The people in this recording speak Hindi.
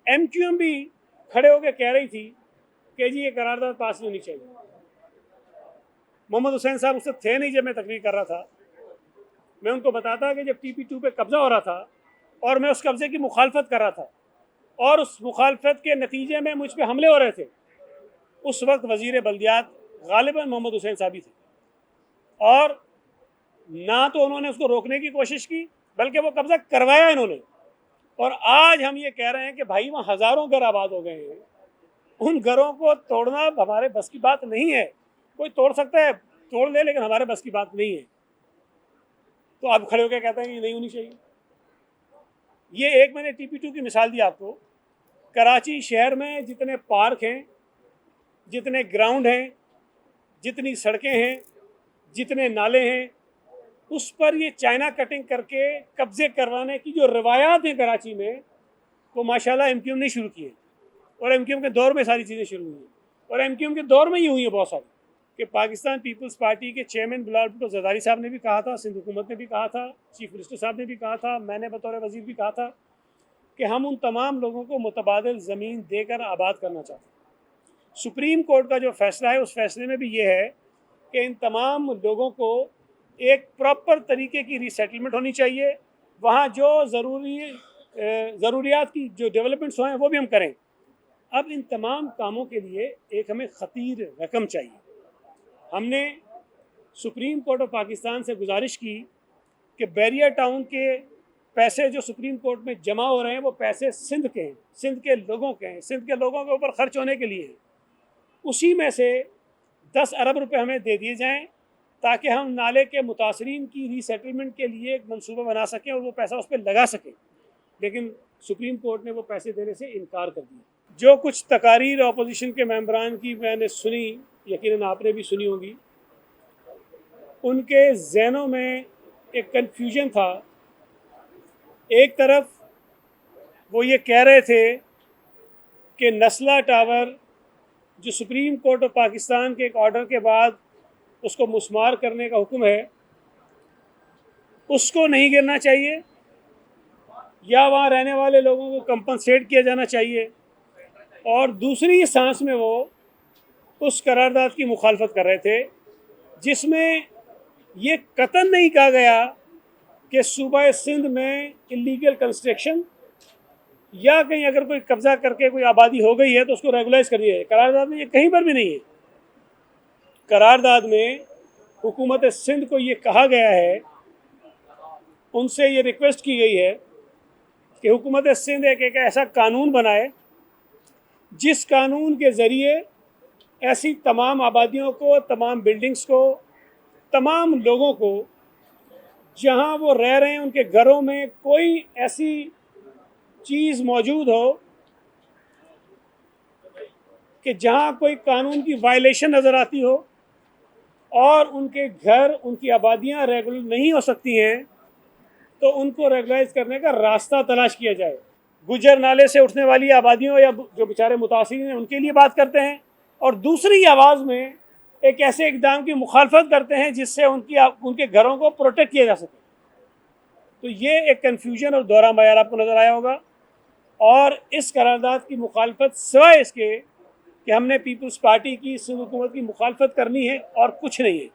MQM भी खड़े होकर कह रही थी कि जी ये करारदाद पास नहीं होनी चाहिए। मोहम्मद हुसैन साहब उससे थे नहीं जब मैं तकरीर कर रहा था। मैं उनको बताता कि जब TP2 पे कब्जा हो रहा था और मैं उस कब्जे की मुखालफत कर रहा था और उस मुखालफत के नतीजे में मुझ पर हमले हो रहे थे, उस वक्त वजीर बल्दियात गालिबन मोहम्मद हुसैन साहब ही थे, और ना तो उन्होंने उसको रोकने की कोशिश की बल्कि वो कब्जा करवाया इन्होंने। और आज हम ये कह रहे हैं कि भाई वहाँ हज़ारों घर आबाद हो गए हैं, उन घरों को तोड़ना हमारे बस की बात नहीं है। कोई तोड़ सकता है, तोड़ ले, लेकिन हमारे बस की बात नहीं है। तो आप खड़े होकर कहते हैं कि नहीं होनी चाहिए। ये एक मैंने TP2 की मिसाल दी आपको। कराची शहर में जितने पार्क हैं, जितने ग्राउंड हैं, जितनी सड़कें हैं, जितने नाले हैं, उस पर ये चाइना कटिंग करके कब्जे करवाने की जो रवायात हैं कराची में, वो माशाल्लाह MQM ने शुरू की है। और MQM के दौर में सारी चीज़ें शुरू हुई हैं, और MQM के दौर में ही हुई हैं बहुत सारी। कि पाकिस्तान पीपल्स पार्टी के चेयरमैन बिलावल भुट्टो ज़रदारी साहब ने भी कहा था, सिंध हुकूमत ने भी कहा था, चीफ मिनिस्टर साहब ने भी कहा था, मैंने बतौर वजीर भी कहा था कि हम उन तमाम लोगों को मुतबादिल ज़मीन देकर आबाद करना चाहते हैं। सुप्रीम कोर्ट का जो फैसला है, उस फैसले में भी ये है कि इन तमाम लोगों को एक प्रॉपर तरीके की रीसेटलमेंट होनी चाहिए। वहाँ जो ज़रूरियात की जो डेवलपमेंट्स हैं वो भी हम करें। अब इन तमाम कामों के लिए एक हमें ख़तीर रकम चाहिए। हमने सुप्रीम कोर्ट ऑफ पाकिस्तान से गुजारिश की कि बैरियर टाउन के पैसे जो सुप्रीम कोर्ट में जमा हो रहे हैं वो पैसे सिंध के हैं, सिंध के लोगों के हैं, सिंध के लोगों के ऊपर खर्च होने के लिए। उसी में से 10 अरब रुपए हमें दे दिए जाएं ताकि हम नाले के मुतासरीन की रीसेटलमेंट के लिए एक मंसूबा बना सकें और वो पैसा उस पर लगा सकें। लेकिन सुप्रीम कोर्ट ने वो पैसे देने से इनकार कर दिया। जो कुछ तकारीर अपोजिशन के मेंबरान की मैंने सुनी, यकीनन आपने भी सुनी होगी, उनके जहनों में एक कन्फ्यूजन था। एक तरफ वो ये कह रहे थे कि नस्ला टावर जो सुप्रीम कोर्ट ऑफ पाकिस्तान के एक ऑर्डर के बाद उसको मुस्मार करने का हुक्म है, उसको नहीं गिरना चाहिए, या वहाँ रहने वाले लोगों को कंपनसेट किया जाना चाहिए। और दूसरी सांस में वो उस करारदाद की मुखालफत कर रहे थे जिसमें ये कतन नहीं कहा गया कि सूबा सिंध में इलीगल कंस्ट्रक्शन या कहीं अगर कोई कब्जा करके कोई आबादी हो गई है तो उसको रेगुलाइज कर दिया है। करारदाद में ये कहीं पर भी नहीं है। करारदाद में हुकूमत सिंध को ये कहा गया है, उनसे ये रिक्वेस्ट की गई है कि हुकूमत सिंध एक ऐसा कानून बनाए जिस कानून के ज़रिए ऐसी तमाम आबादियों को, तमाम बिल्डिंग्स को, तमाम लोगों को जहां वो रह रहे हैं उनके घरों में कोई ऐसी चीज़ मौजूद हो कि जहां कोई कानून की वायलेशन नज़र आती हो और उनके घर, उनकी आबादियां रेगुलर नहीं हो सकती हैं, तो उनको रेगुलाइज करने का रास्ता तलाश किया जाए। गुजर नाले से उठने वाली आबादियों या जो बेचारे मुतासिरीन हैं उनके लिए बात करते हैं, और दूसरी आवाज़ में एक ऐसे इक़दाम की मुखालफत करते हैं जिससे उनके घरों को प्रोटेक्ट किया जा सके। तो ये एक कन्फ्यूजन और दौरा मयार आपको नज़र आया होगा। और इस करारदाद की मुखालफत सिवाय इसके कि हमने पीपल्स पार्टी की, सिंध हुकूमत की मुखालफत करनी है और कुछ नहीं है।